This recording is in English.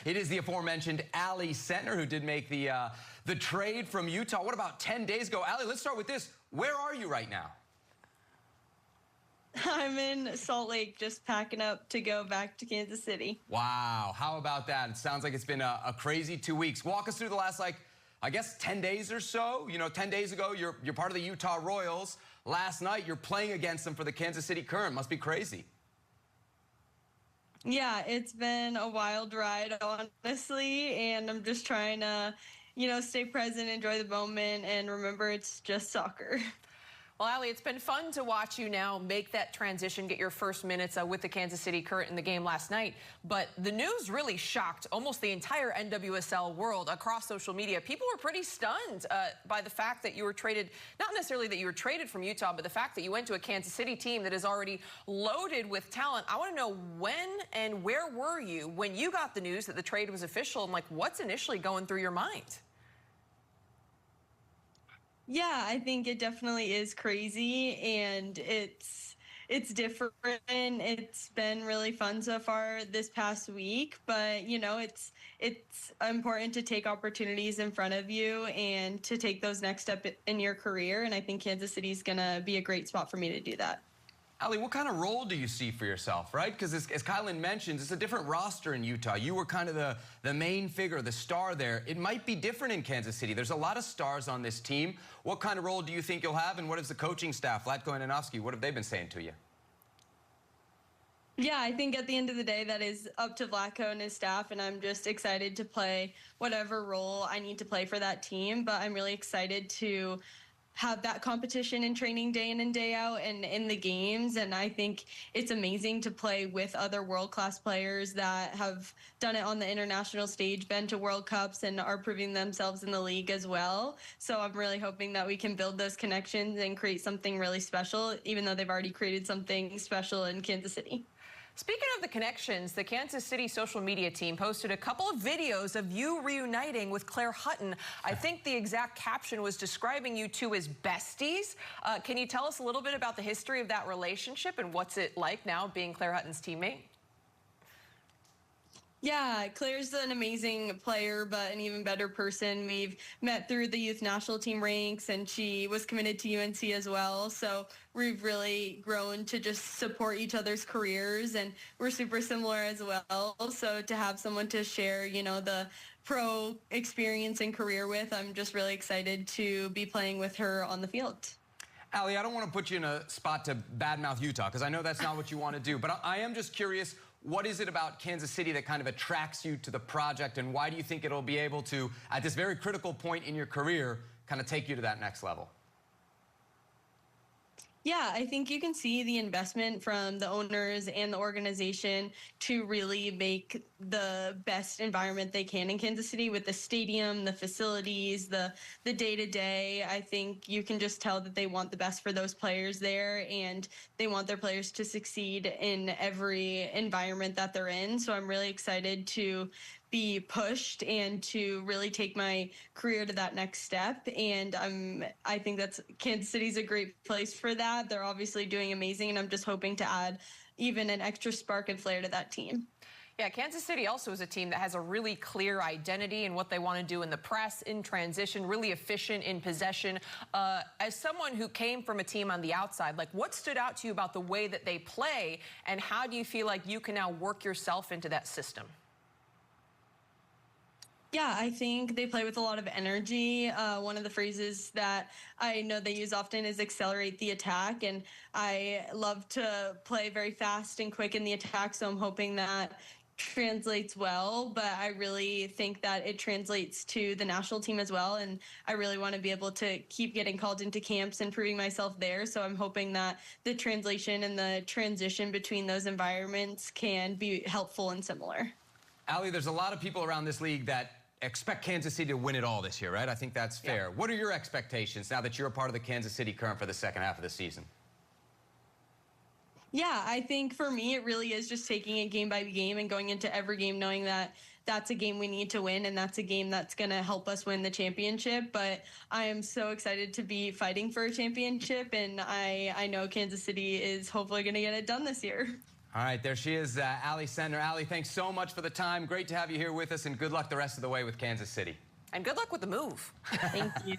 It is the aforementioned Allie Sentnor who did make the trade from Utah. What about 10 days ago? Allie, let's start with this. Where are you right now? I'm in Salt Lake, just packing up to go back to Kansas City. Wow, how about that? It sounds like it's been a crazy 2 weeks. Walk us through the last, I guess 10 days or so. You know, 10 days ago, you're part of the Utah Royals. Last night, you're playing against them for the Kansas City Current. Must be crazy. Yeah, it's been a wild ride, honestly, and I'm just trying to, stay present, enjoy the moment, and remember it's just soccer. Well, Allie, it's been fun to watch you now make that transition, get your first minutes with the Kansas City Current in the game last night. But the news really shocked almost the entire NWSL world across social media. People were pretty stunned by the fact that you were traded, not necessarily that you were traded from Utah, but the fact that you went to a Kansas City team that is already loaded with talent. I want to know when and where were you when you got the news that the trade was official, and what's initially going through your mind? Yeah, I think it definitely is crazy, and it's different. It's been really fun so far this past week, but it's important to take opportunities in front of you and to take those next step in your career, and I think Kansas City is going to be a great spot for me to do that. Allie, what kind of role do you see for yourself, right? Because as Kylan mentions, it's a different roster in Utah. You were kind of the main figure, the star there. It might be different in Kansas City. There's a lot of stars on this team. What kind of role do you think you'll have, and what is the coaching staff, Latko and Anofsky, what have they been saying to you? Yeah, I think at the end of the day, that is up to Vlatko and his staff, and I'm just excited to play whatever role I need to play for that team, but I'm really excited to have that competition in training day in and day out and in the games. And I think it's amazing to play with other world-class players that have done it on the international stage, been to World Cups, and are proving themselves in the league as well. So I'm really hoping that we can build those connections and create something really special, even though they've already created something special in Kansas City. Speaking of the connections, the Kansas City social media team posted a couple of videos of you reuniting with Claire Hutton. I think the exact caption was describing you two as besties. Can you tell us a little bit about the history of that relationship and what's it like now being Claire Hutton's teammate? Yeah, Claire's an amazing player, but an even better person. We've met through the youth national team ranks, and she was committed to UNC as well. So we've really grown to just support each other's careers, and we're super similar as well. So to have someone to share, the pro experience and career with, I'm just really excited to be playing with her on the field. Allie, I don't want to put you in a spot to badmouth Utah, because I know that's not what you want to do, but I am just curious, what is it about Kansas City that kind of attracts you to the project, and why do you think it'll be able to, at this very critical point in your career, kind of take you to that next level? Yeah, I think you can see the investment from the owners and the organization to really make the best environment they can in Kansas City with the stadium, the facilities, the day-to-day. I think you can just tell that they want the best for those players there, and they want their players to succeed in every environment that they're in. So I'm really excited to be pushed and to really take my career to that next step. And I think Kansas City's a great place for that. They're obviously doing amazing, and I'm just hoping to add even an extra spark and flair to that team. Yeah, Kansas City also is a team that has a really clear identity in what they want to do in the press, in transition, really efficient in possession. As someone who came from a team on the outside, what stood out to you about the way that they play, and how do you feel like you can now work yourself into that system? Yeah, I think they play with a lot of energy. One of the phrases that I know they use often is accelerate the attack, and I love to play very fast and quick in the attack, so I'm hoping that translates well, but I really think that it translates to the national team as well, and I really want to be able to keep getting called into camps and proving myself there, so I'm hoping that the translation and the transition between those environments can be helpful and similar. Allie, there's a lot of people around this league that expect Kansas City to win it all this year, right? I think that's fair. Yeah. What are your expectations now that you're a part of the Kansas City Current for the second half of the season? Yeah, I think for me, it really is just taking it game by game and going into every game knowing that that's a game we need to win, and that's a game that's going to help us win the championship. But I am so excited to be fighting for a championship, and I know Kansas City is hopefully going to get it done this year. All right, there she is, Allie Sentnor. Allie, thanks so much for the time. Great to have you here with us, and good luck the rest of the way with Kansas City. And good luck with the move. Thank you.